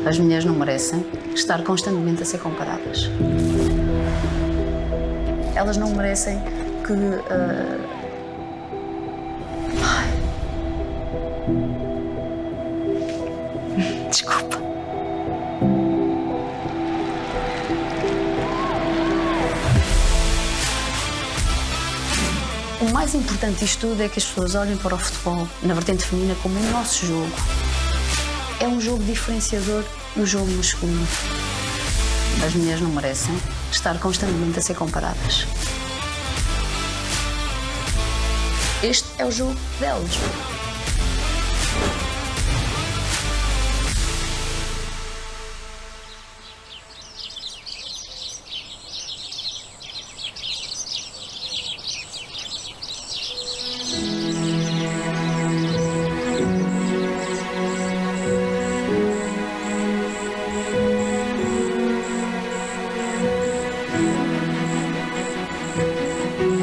As mulheres não merecem estar constantemente a ser comparadas. Elas não merecem que... Desculpa. O mais importante disto tudo é que as pessoas olhem para o futebol, na vertente feminina, como o nosso jogo. É um jogo diferenciador do jogo masculino. As mulheres não merecem estar constantemente a ser comparadas. Este é o jogo delas.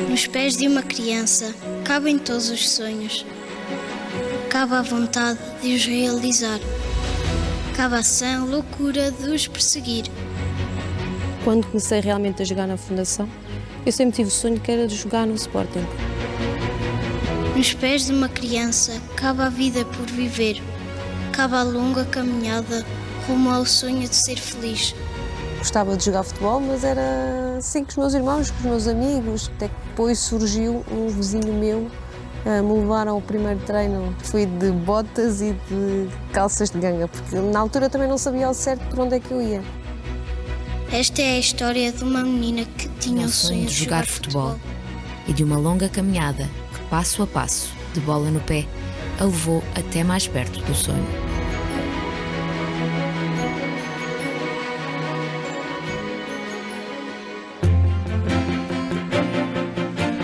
Nos pés de uma criança cabem todos os sonhos. Cabe a vontade de os realizar. Cabe a ação, loucura de os perseguir. Quando comecei realmente a jogar na Fundação, eu sempre tive o sonho que era de jogar no Sporting. Nos pés de uma criança cabe a vida por viver. Cabe a longa caminhada rumo ao sonho de ser feliz. Gostava de jogar futebol, mas era assim com os meus irmãos, com os meus amigos. Até que depois surgiu um vizinho meu, me levaram ao primeiro treino. Fui de botas e de calças de ganga, porque na altura também não sabia ao certo por onde é que eu ia. Esta é a história de uma menina que tinha o sonho de jogar futebol. E de uma longa caminhada que, passo a passo, de bola no pé, a levou até mais perto do sonho.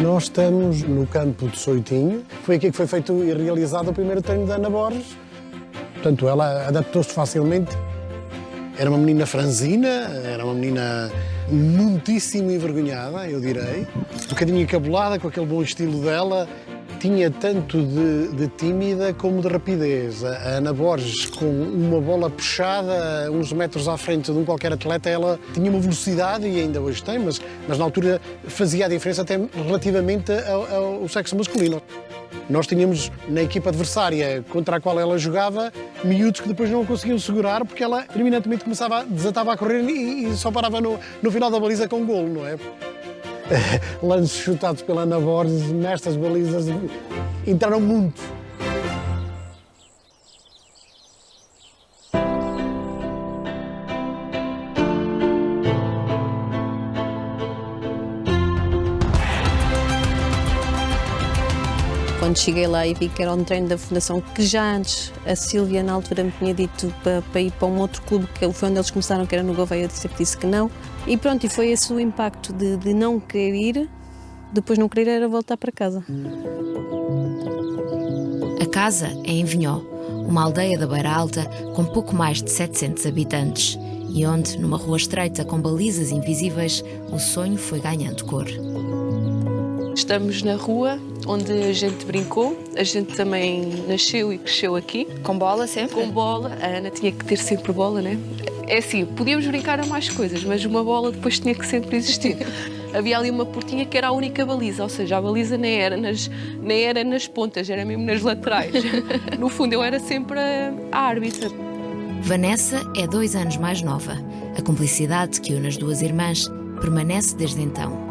Nós estamos no campo de Soitinho. Foi aqui que foi feito e realizado o primeiro treino da Ana Borges. Portanto, ela adaptou-se facilmente. Era uma menina franzina, era uma menina muitíssimo envergonhada, eu direi. Um bocadinho encabulada, com aquele bom estilo dela. Tinha tanto de tímida como de rapidez. A Ana Borges, com uma bola puxada, uns metros à frente de um qualquer atleta, ela tinha uma velocidade, e ainda hoje tem, mas na altura fazia a diferença até relativamente ao sexo masculino. Nós tínhamos na equipa adversária contra a qual ela jogava miúdos que depois não a conseguiam segurar porque ela terminantemente desatava a correr e só parava no final da baliza com um golo, não é? Lances chutados pela Ana Borges nestas balizas entraram muito. Quando cheguei lá e vi que era um treino da Fundação, que já antes a Sílvia na altura me tinha dito para ir para um outro clube, que foi onde eles começaram, que era no Gouveia, eu sempre disse que não. E pronto, e foi esse o impacto de não querer ir, depois não querer era voltar para casa. A casa é em Vinhó, uma aldeia da Beira Alta com pouco mais de 700 habitantes e onde, numa rua estreita com balizas invisíveis, o sonho foi ganhando cor. Estamos na rua onde a gente brincou, a gente também nasceu e cresceu aqui. Com bola sempre? Com bola, a Ana tinha que ter sempre bola, né? É assim, podíamos brincar a mais coisas, mas uma bola depois tinha que sempre existir. Havia ali uma portinha que era a única baliza, ou seja, a baliza nem era nas pontas, era mesmo nas laterais. No fundo, eu era sempre a árbitra. Vanessa é 2 anos mais nova. A cumplicidade que une as duas irmãs permanece desde então.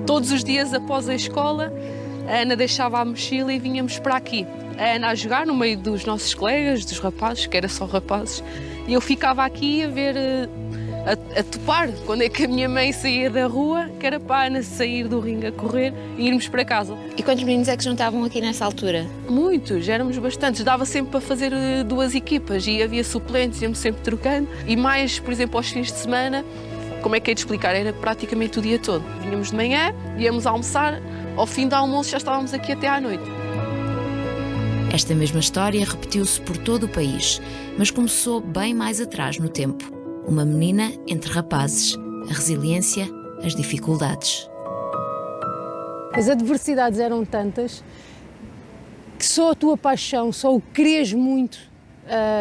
Todos os dias após a escola, a Ana deixava a mochila e vinhamos para aqui. A Ana a jogar no meio dos nossos colegas, dos rapazes, que era só rapazes, e eu ficava aqui a ver, a topar, quando é que a minha mãe saía da rua, que era para a Ana sair do ringue a correr e irmos para casa. E quantos meninos é que juntavam aqui nessa altura? Muitos, éramos bastantes. Dava sempre para fazer 2 equipas e havia suplentes, íamos sempre trocando. E mais, por exemplo, aos fins de semana, como é que é de explicar? Era praticamente o dia todo. Vinhamos de manhã, íamos almoçar, ao fim do almoço já estávamos aqui até à noite. Esta mesma história repetiu-se por todo o país, mas começou bem mais atrás no tempo. Uma menina entre rapazes, a resiliência, as dificuldades. As adversidades eram tantas que só a tua paixão, só o quereres muito,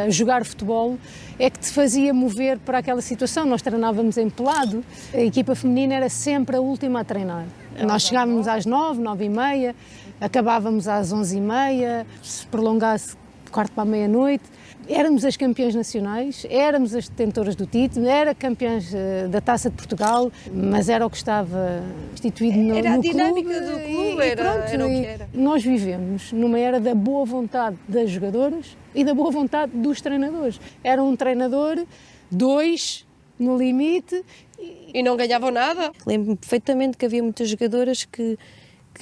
jogar futebol é que te fazia mover para aquela situação. Nós treinávamos em pelado, a equipa feminina era sempre a última a treinar. Nós chegávamos às 9, 9h30, acabávamos às 11h30, se prolongasse de quarto para a meia-noite. Éramos as campeãs nacionais, éramos as detentoras do título, era campeãs da Taça de Portugal, mas era o que estava instituído no clube. Era a dinâmica do clube, era o que era. Nós vivemos numa era da boa vontade das jogadoras e da boa vontade dos treinadores. Era um treinador, 2 no limite. E não ganhavam nada? Lembro-me perfeitamente que havia muitas jogadoras que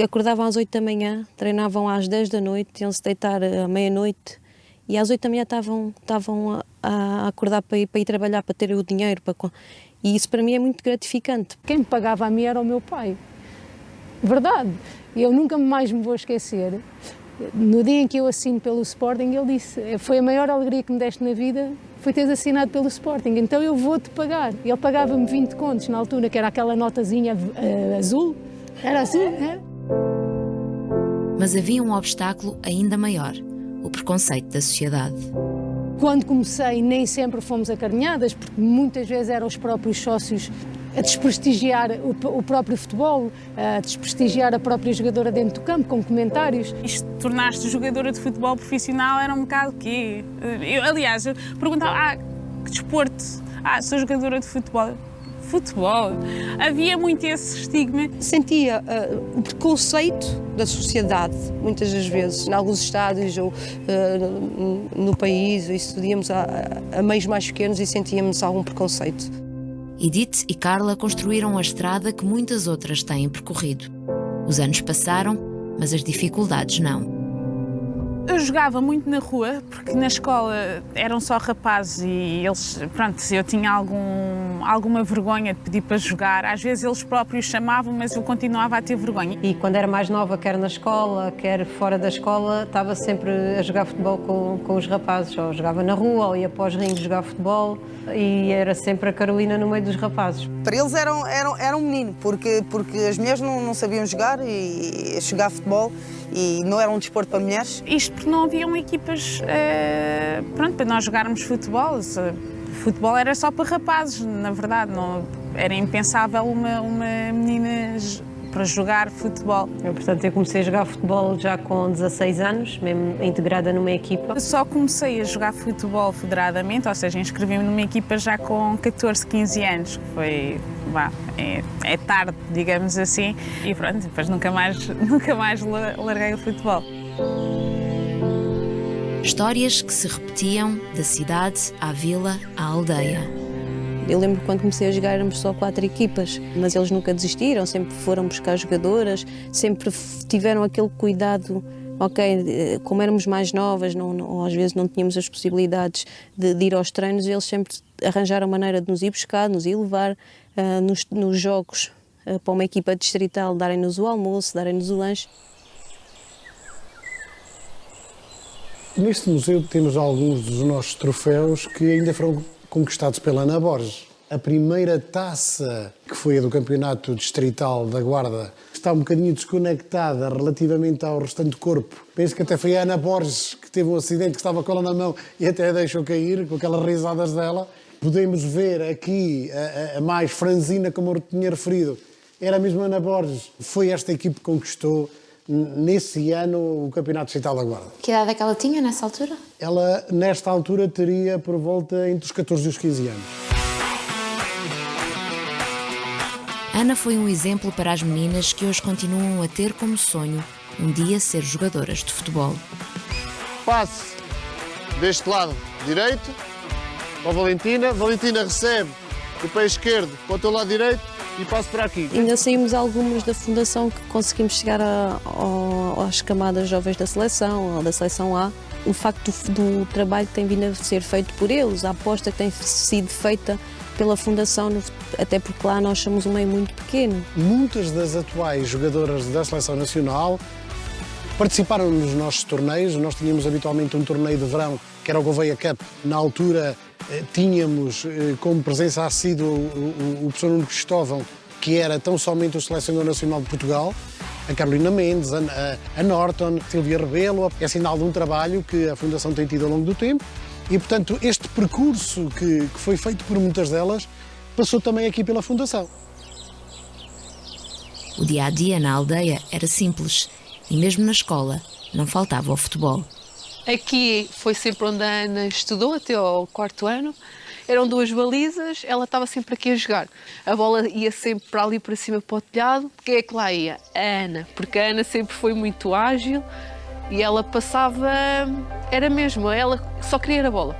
acordavam às 8 da manhã, treinavam às 10 da noite, iam-se deitar à meia-noite e às 8 da manhã estavam a acordar para ir trabalhar, para ter o dinheiro. E isso para mim é muito gratificante. Quem me pagava a mim era o meu pai. Verdade. E eu nunca mais me vou esquecer. No dia em que eu assino pelo Sporting, ele disse: foi a maior alegria que me deste na vida, foi teres assinado pelo Sporting, então eu vou-te pagar. Ele pagava-me 20 contos na altura, que era aquela notazinha azul. Era azul, né? Mas havia um obstáculo ainda maior: o preconceito da sociedade. Quando comecei, nem sempre fomos acarinhadas, porque muitas vezes eram os próprios sócios a desprestigiar o próprio futebol, a desprestigiar a própria jogadora dentro do campo, com comentários. Isto, tornar-te jogadora de futebol profissional era um bocado o quê? Aliás, eu perguntava, que desporto? Sou jogadora de futebol. Futebol? Havia muito esse estigma. Sentia o preconceito da sociedade, muitas das vezes, em alguns estádios ou no país, estudíamos a meios mais pequenos e sentíamos algum preconceito. Edith e Carla construíram a estrada que muitas outras têm percorrido. Os anos passaram, mas as dificuldades não. Eu jogava muito na rua, porque na escola eram só rapazes e eles, eu tinha alguma vergonha de pedir para jogar. Às vezes eles próprios chamavam, mas eu continuava a ter vergonha. E quando era mais nova, quer na escola, quer fora da escola, estava sempre a jogar futebol com os rapazes. Ou jogava na rua, ou ia para os rings jogar futebol, e era sempre a Carolina no meio dos rapazes. Para eles era um menino, porque as mulheres não sabiam jogar e jogar futebol, e não era um desporto para mulheres. Isto porque não haviam equipas para nós jogarmos futebol. Futebol era só para rapazes, na verdade. Não, era impensável uma menina para jogar futebol. Portanto, eu comecei a jogar futebol já com 16 anos, mesmo integrada numa equipa. Eu só comecei a jogar futebol federadamente, ou seja, inscrevi-me numa equipa já com 14, 15 anos, que foi, é tarde, digamos assim, e pronto, depois nunca mais larguei o futebol. Histórias que se repetiam da cidade à vila à aldeia. Eu lembro que quando comecei a jogar éramos só 4 equipas, mas eles nunca desistiram, sempre foram buscar jogadoras, sempre tiveram aquele cuidado, como éramos mais novas, ou às vezes não tínhamos as possibilidades de ir aos treinos, eles sempre arranjaram maneira de nos ir buscar, de nos ir levar nos jogos para uma equipa distrital, darem-nos o almoço, darem-nos o lanche. Neste museu temos alguns dos nossos troféus que ainda foram conquistados pela Ana Borges. A primeira taça, que foi a do Campeonato Distrital da Guarda, está um bocadinho desconectada relativamente ao restante do corpo. Penso que até foi a Ana Borges que teve um acidente, que estava com ela na mão e até a deixou cair, com aquelas risadas dela. Podemos ver aqui a mais franzina, como eu tinha referido. Era mesmo a Ana Borges. Foi esta equipe que conquistou nesse ano o Campeonato Distrital da Guarda. Que idade é que ela tinha nessa altura? Ela, nesta altura, teria por volta entre os 14 e os 15 anos. Ana foi um exemplo para as meninas que hoje continuam a ter como sonho um dia ser jogadoras de futebol. Passe deste lado direito para a Valentina. Valentina recebe o pé esquerdo para o teu lado direito e passo para aqui. Ainda saímos algumas da fundação que conseguimos chegar às camadas jovens da seleção, ou da seleção A. O facto do trabalho que tem vindo a ser feito por eles, a aposta que tem sido feita pela fundação, até porque lá nós somos um meio muito pequeno. Muitas das atuais jogadoras da seleção nacional participaram nos nossos torneios. Nós tínhamos habitualmente um torneio de verão, que era o Gouveia Cup. Na altura tínhamos como presença assídua o professor Nuno Cristóvão, que era tão somente o selecionador nacional de Portugal, a Carolina Mendes, a Norton, a Silvia Rebelo. É sinal de um trabalho que a Fundação tem tido ao longo do tempo E, portanto, este percurso que foi feito por muitas delas passou também aqui pela Fundação. O dia-a-dia na aldeia era simples e mesmo na escola não faltava o futebol. Aqui foi sempre onde a Ana estudou até ao 4º ano. Eram 2 balizas, ela estava sempre aqui a jogar. A bola ia sempre para ali para cima para o telhado. Quem é que lá ia? A Ana, porque a Ana sempre foi muito ágil e ela passava, era mesmo, ela só queria a bola.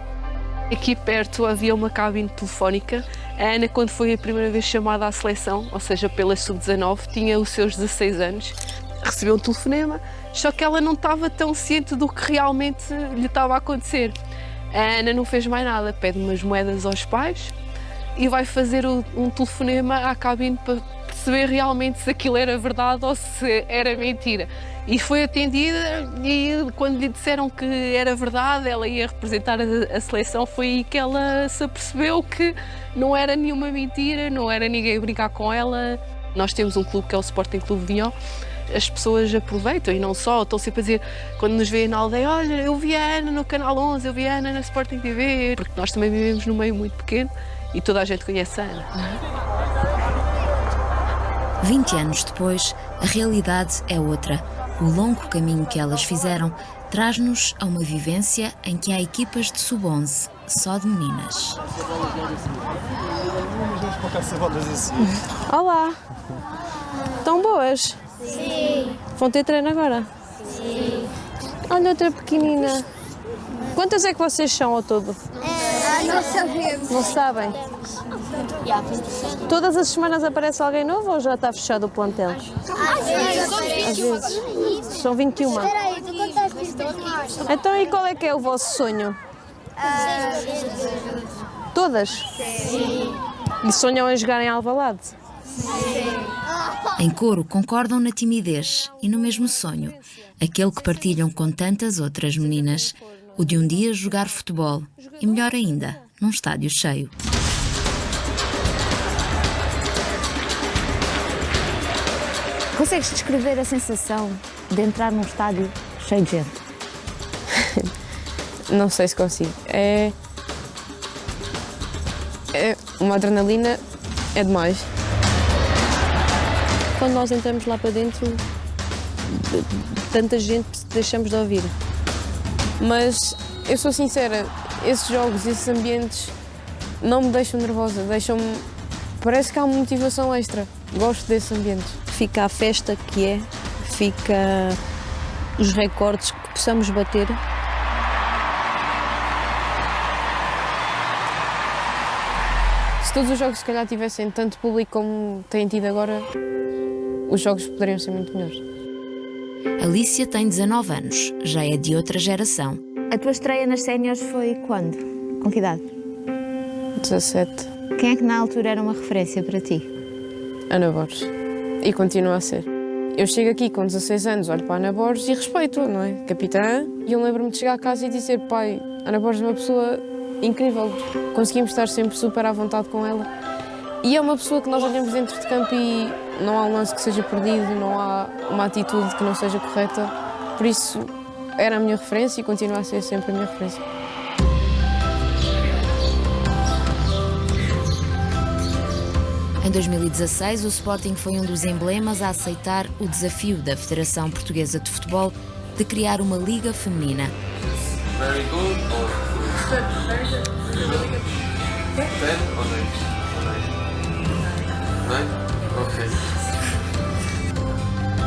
Aqui perto havia uma cabine telefónica. A Ana, quando foi a primeira vez chamada à seleção, ou seja, pela Sub-19, tinha os seus 16 anos, recebeu um telefonema, só que ela não estava tão ciente do que realmente lhe estava a acontecer. A Ana não fez mais nada, pede umas moedas aos pais e vai fazer um telefonema à cabine para perceber realmente se aquilo era verdade ou se era mentira. E foi atendida e quando lhe disseram que era verdade, ela ia representar a seleção, foi aí que ela se apercebeu que não era nenhuma mentira, não era ninguém brincar com ela. Nós temos um clube que é o Sporting Clube de Vinhó. As pessoas aproveitam e não só, estão sempre a dizer, quando nos veem na aldeia, olha, eu vi a Ana no Canal 11, eu vi a Ana na Sporting TV, porque nós também vivemos num meio muito pequeno e toda a gente conhece a Ana. 20 anos depois, a realidade é outra. O longo caminho que elas fizeram traz-nos a uma vivência em que há equipas de sub-11, só de meninas. Olá! Estão boas? Sim. Vão ter treino agora? Sim. Olha outra pequenina. Quantas é que vocês são ao todo? Não sabemos. Não sabem? Todas as semanas aparece alguém novo ou já está fechado o plantel? Às vezes. São 21. Espera aí, tu contaste isto aqui. Então e qual é que é o vosso sonho? Todas? Sim. E sonham em jogar em Alvalade? Em coro concordam na timidez e no mesmo sonho, aquele que partilham com tantas outras meninas, o de um dia jogar futebol e, melhor ainda, num estádio cheio. Consegues descrever a sensação de entrar num estádio cheio de gente? Não sei se consigo. É uma adrenalina, é demais. Quando nós entramos lá para dentro, tanta gente deixamos de ouvir. Mas eu sou sincera, esses jogos, esses ambientes não me deixam nervosa, deixam-me... Parece que há uma motivação extra. Gosto desse ambiente. Fica a festa que é, fica os recordes que possamos bater. Se todos os jogos se calhar tivessem tanto público como têm tido agora, os jogos poderiam ser muito melhores. Alicia tem 19 anos, já é de outra geração. A tua estreia nas séniores foi quando? Com que idade? 17. Quem é que na altura era uma referência para ti? Ana Borges. E continua a ser. Eu chego aqui com 16 anos, olho para a Ana Borges e respeito-a, não é? Capitã. E eu lembro-me de chegar a casa e dizer, pai, Ana Borges é uma pessoa incrível. Conseguimos estar sempre super à vontade com ela. E é uma pessoa que nós olhamos dentro de campo e não há um lance que seja perdido, não há uma atitude que não seja correta. Por isso, era a minha referência e continua a ser sempre a minha referência. Em 2016, o Sporting foi um dos emblemas a aceitar o desafio da Federação Portuguesa de Futebol de criar uma liga feminina. Very good. 10 or 9? 9? Ok.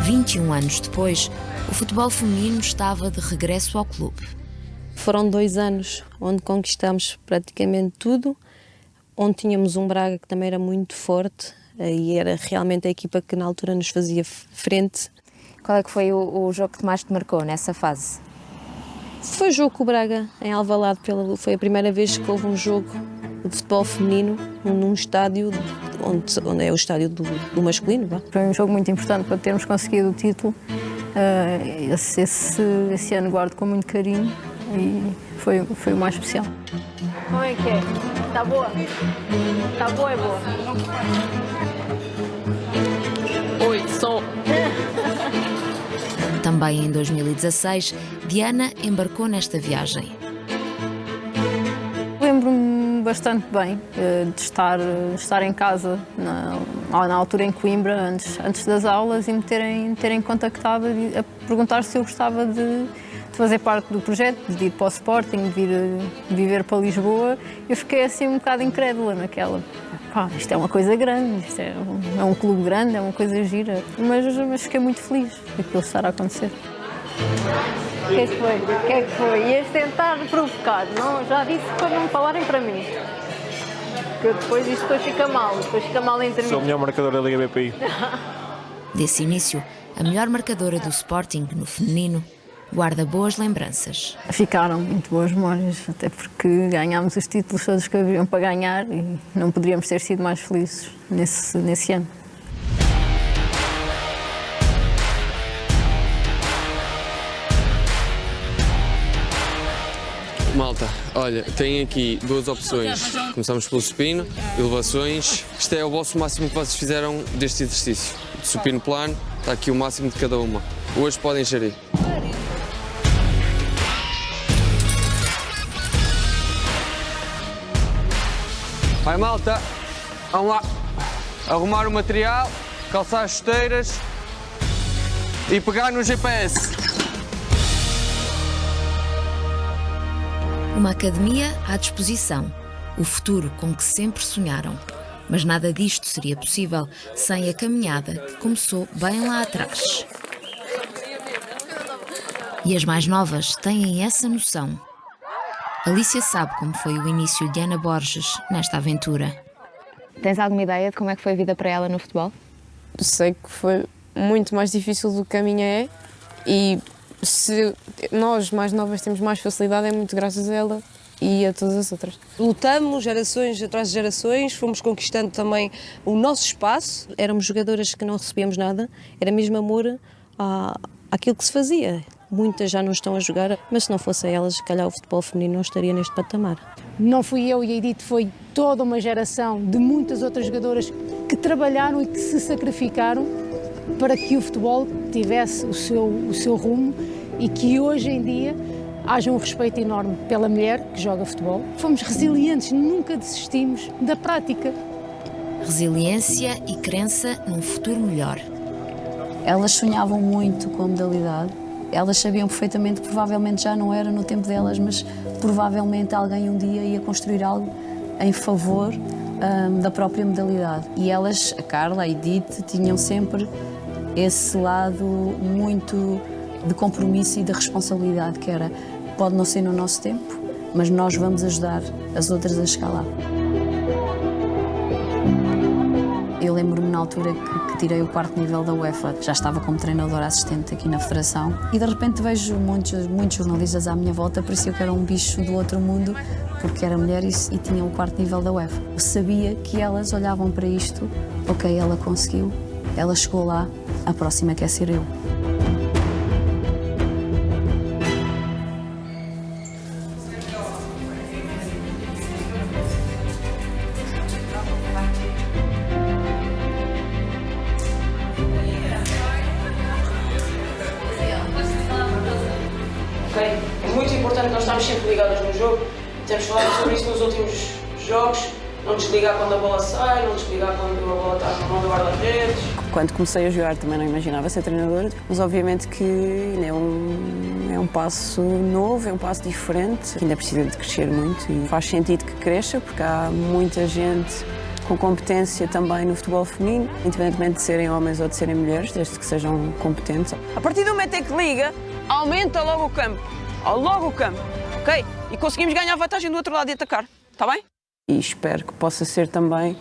21 anos depois, o futebol feminino estava de regresso ao clube. Foram 2 anos onde conquistámos praticamente tudo, onde tínhamos um Braga que também era muito forte e era realmente a equipa que na altura nos fazia frente. Qual é que foi o jogo que mais te marcou nessa fase? Foi o jogo com o Braga, em Alvalade. Foi a primeira vez que houve um jogo de futebol feminino num estádio onde é o estádio do masculino. Vá. Foi um jogo muito importante para termos conseguido o título. Esse ano guardo com muito carinho e foi o mais especial. Como é que é? Está boa? Está boa, é boa? Oi, som! Também em 2016, Diana embarcou nesta viagem. bastante bem de estar em casa na altura em Coimbra, antes das aulas, e me terem contactado a perguntar se eu gostava de fazer parte do projeto, de ir para o Sporting, de viver para Lisboa. Eu fiquei assim um bocado incrédula naquela. Isto é uma coisa grande, isto é um clube grande, é uma coisa gira. Mas fiquei muito feliz daquilo estar a acontecer. O que é que foi? O que é que foi? Ias tentar provocar, não? Já disse para não falarem para mim. Porque isto depois fica mal entre mim. Sou a melhor marcadora da Liga BPI. Desse início, a melhor marcadora do Sporting, no feminino, guarda boas lembranças. Ficaram muito boas memórias, até porque ganhámos os títulos todos que haviam para ganhar e não poderíamos ter sido mais felizes nesse ano. Malta, olha, tem aqui duas opções. Começamos pelo supino, elevações. Isto é o vosso máximo que vocês fizeram deste exercício. De supino plano, está aqui o máximo de cada uma. Hoje podem gerir. Vai, malta, vamos lá. Arrumar o material, calçar as chuteiras e pegar no GPS. Uma academia à disposição, o futuro com que sempre sonharam. Mas nada disto seria possível sem a caminhada que começou bem lá atrás. E as mais novas têm essa noção. Alicia sabe como foi o início de Ana Borges nesta aventura. Tens alguma ideia de como é que foi a vida para ela no futebol? Sei que foi muito mais difícil do que a minha é, e se nós, mais novas, temos mais facilidade, é muito graças a ela e a todas as outras. Lutamos gerações atrás de gerações, fomos conquistando também o nosso espaço. Éramos jogadoras que não recebíamos nada, era mesmo amor àquilo que se fazia. Muitas já não estão a jogar, mas se não fossem elas, se calhar o futebol feminino não estaria neste patamar. Não fui eu e a Edith, foi toda uma geração de muitas outras jogadoras que trabalharam e que se sacrificaram para que o futebol tivesse o seu rumo e que hoje em dia haja um respeito enorme pela mulher que joga futebol. Fomos resilientes, nunca desistimos da prática. Resiliência e crença num futuro melhor. Elas sonhavam muito com a modalidade. Elas sabiam perfeitamente que provavelmente já não era no tempo delas, mas provavelmente alguém um dia ia construir algo em favor da própria modalidade. E elas, a Carla, a Edith, tinham sempre esse lado muito de compromisso e de responsabilidade, que era, pode não ser no nosso tempo, mas nós vamos ajudar as outras a chegar lá. Eu lembro-me na altura que tirei o 4º nível da UEFA, já estava como treinadora assistente aqui na Federação, e de repente vejo muitos jornalistas à minha volta, parecia que era um bicho do outro mundo, porque era mulher e tinha o 4º nível da UEFA. Eu sabia que elas olhavam para isto, ok, ela conseguiu, ela chegou lá, a próxima quer ser eu. É muito importante nós estarmos sempre ligados no jogo. Temos falado sobre isso nos últimos jogos. Não desligar quando a bola sai, não desligar quando a bola está na mão do guarda-redes. Quando comecei a jogar também não imaginava ser treinadora, mas obviamente que é um passo novo, é um passo diferente, que ainda precisa de crescer muito e faz sentido que cresça, porque há muita gente com competência também no futebol feminino, independentemente de serem homens ou de serem mulheres, desde que sejam competentes. A partir do momento em que liga, aumenta logo o campo, ok? E conseguimos ganhar vantagem do outro lado e atacar, está bem? E espero que possa ser também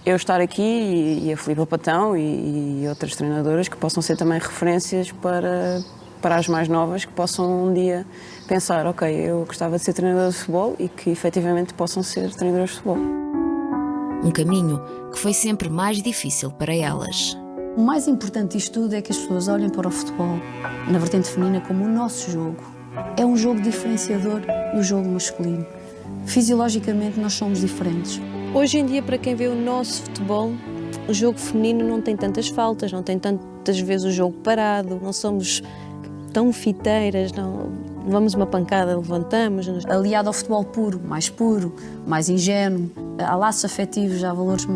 eu estar aqui e a Filipa Patão e outras treinadoras que possam ser também referências para as mais novas, que possam um dia pensar, ok, eu gostava de ser treinadora de futebol e que efetivamente possam ser treinadoras de futebol. Um caminho que foi sempre mais difícil para elas. O mais importante disto tudo é que as pessoas olhem para o futebol, na vertente feminina, como o nosso jogo. É um jogo diferenciador do jogo masculino. Fisiologicamente nós somos diferentes. Hoje em dia, para quem vê o nosso futebol, o jogo feminino não tem tantas faltas, não tem tantas vezes o jogo parado, não somos tão fiteiras, levamos uma pancada, levantamos. Aliado ao futebol puro, mais ingênuo, há laços afetivos, há valores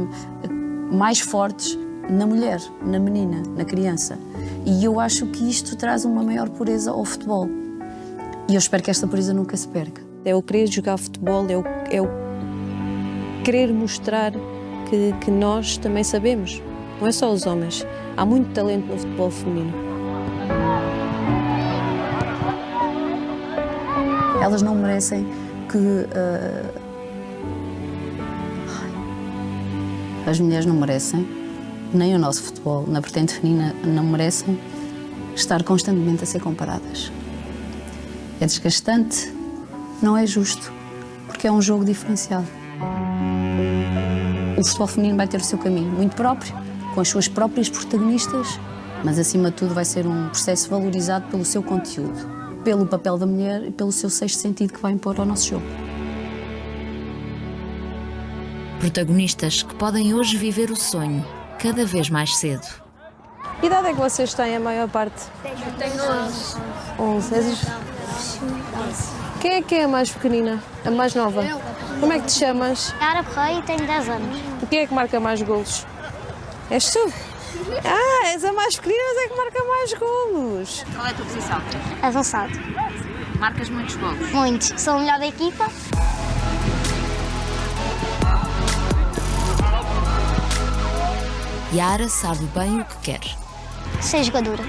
mais fortes na mulher, na menina, na criança. E eu acho que isto traz uma maior pureza ao futebol. E eu espero que esta pureza nunca se perca. É o querer jogar futebol, é o querer mostrar que nós também sabemos. Não é só os homens. Há muito talento no futebol feminino. Elas não merecem que... As mulheres não merecem, nem o nosso futebol, na vertente feminina, não merecem estar constantemente a ser comparadas. É desgastante, não é justo, porque é um jogo diferenciado. O futebol feminino vai ter o seu caminho muito próprio, com as suas próprias protagonistas, mas acima de tudo vai ser um processo valorizado pelo seu conteúdo, pelo papel da mulher e pelo seu sexto sentido que vai impor ao nosso jogo. Protagonistas que podem hoje viver o sonho, cada vez mais cedo. Que idade é que vocês têm, a maior parte? Tenho 11. 11. Quem é a mais pequenina, a mais nova? Como é que te chamas? Yara Correia e tenho 10 anos. E quem é que marca mais golos? És tu? És a mais pequenina, mas é que marca mais golos. Qual é a tua posição? Avançado. Marcas muitos golos? Muitos. Sou a melhor da equipa. Yara sabe bem o que quer. Ser jogadora.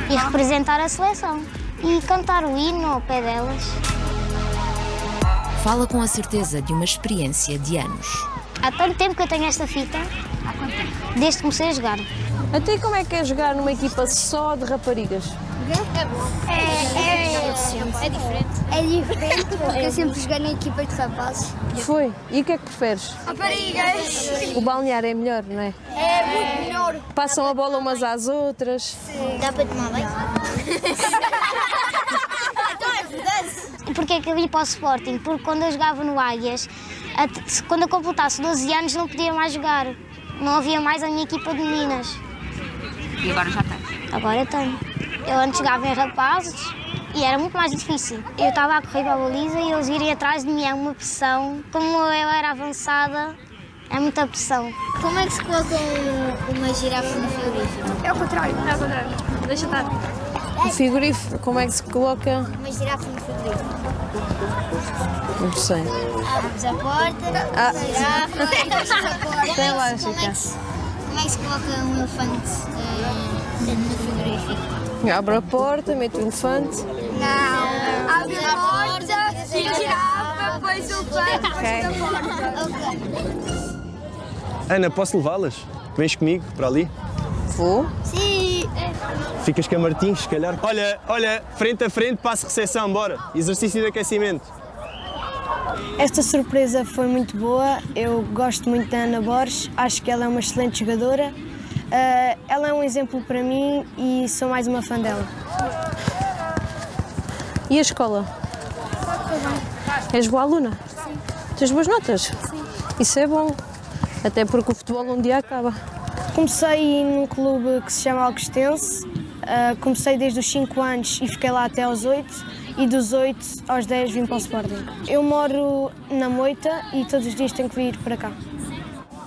E representar a seleção. E cantar o hino ao pé delas. Fala com a certeza de uma experiência de anos. Há tanto tempo que eu tenho esta fita. Há quanto tempo? Desde que comecei a jogar. Até como é que é jogar numa equipa só de raparigas? É diferente. É diferente porque eu sempre joguei na equipa de rapazes. Foi? E o que é que preferes? Raparigas. O balneário é melhor, não é? É muito melhor. Passam a bola umas às outras. Dá para tomar bem? Então é verdade. Porquê é que eu vim para o Sporting? Porque quando eu jogava no Águias, quando eu completasse 12 anos não podia mais jogar. Não havia mais a minha equipa de meninas. E agora já tens? Agora eu tenho. Eu antes jogava em rapazes e era muito mais difícil. Eu estava a correr para a baliza e eles irem atrás de mim, é uma pressão. Como eu era avançada, é muita pressão. Como é que se coloca uma girafa no frigorífico? É o contrário, Deixa estar. No frigorífico, como é que se coloca? Uma girafa no frigorífico. Não sei. Abres a porta, girafa, fechas a porta. Tem lógica. Como é que se coloca um elefante no frigorífico? Abre a porta, mete o elefante. Não. Abre a porta, girafa, depois o elefante, fecha a porta. Ok. Ana, posso levá-las? Vens comigo para ali? Vou. Sim. Ficas com a Martins, se calhar. Olha, frente a frente, passo recepção, bora. Exercício de aquecimento. Esta surpresa foi muito boa. Eu gosto muito da Ana Borges, acho que ela é uma excelente jogadora. Ela é um exemplo para mim e sou mais uma fã dela. E a escola? És boa aluna? Sim. Tens boas notas? Sim. Isso é bom, até porque o futebol um dia acaba. Comecei num clube que se chama Alcostense. Comecei desde os 5 anos e fiquei lá até aos 8. E dos 8 aos 10 vim para o Sporting. Eu moro na Moita e todos os dias tenho que vir para cá.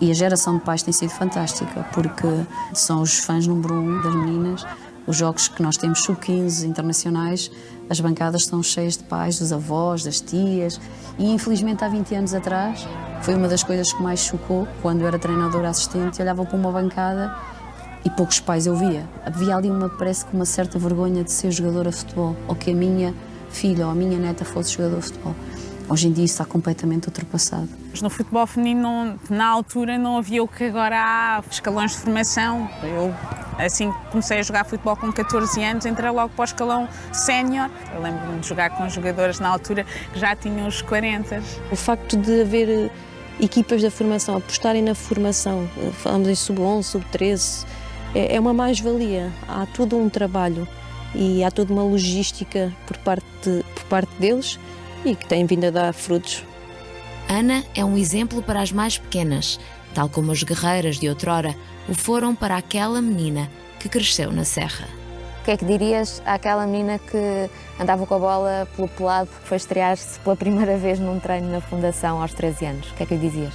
E a geração de pais tem sido fantástica, porque são os fãs número 1 das meninas. Os jogos que nós temos sub-15 internacionais, as bancadas estão cheias de pais, dos avós, das tias. E infelizmente há 20 anos atrás, foi uma das coisas que mais chocou, quando eu era treinadora assistente, olhava para uma bancada e poucos pais eu via. Havia ali parece que uma certa vergonha de ser jogadora de futebol, ou que a minha filha ou a minha neta fosse jogadora de futebol. Hoje em dia isso está completamente ultrapassado. No futebol feminino, na altura, não havia o que agora há, escalões de formação. Eu, assim que comecei a jogar futebol com 14 anos, entrei logo para o escalão sénior. Eu lembro-me de jogar com jogadoras na altura que já tinham os 40. O facto de haver equipas da formação, apostarem na formação, falamos em sub-11, sub-13, é uma mais-valia. Há todo um trabalho e há toda uma logística por parte deles e que tem vindo a dar frutos. Ana é um exemplo para as mais pequenas, tal como as guerreiras de outrora o foram para aquela menina que cresceu na Serra. O que é que dirias àquela menina que andava com a bola pelo pelado, que foi estrear-se pela primeira vez num treino na Fundação aos 13 anos? O que é que lhe dizias?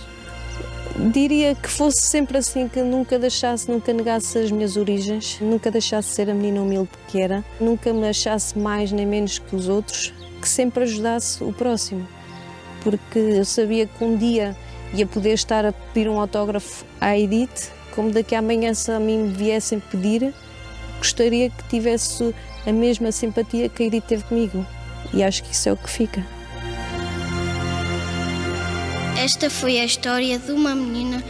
Diria que fosse sempre assim, que nunca negasse as minhas origens, nunca deixasse de ser a menina humilde que era, nunca me achasse mais nem menos que os outros, que sempre ajudasse o próximo. Porque eu sabia que um dia ia poder estar a pedir um autógrafo à Edith, como daqui a amanhã se a mim me viessem pedir, gostaria que tivesse a mesma simpatia que a Edith teve comigo. E acho que isso é o que fica. Esta foi a história de uma menina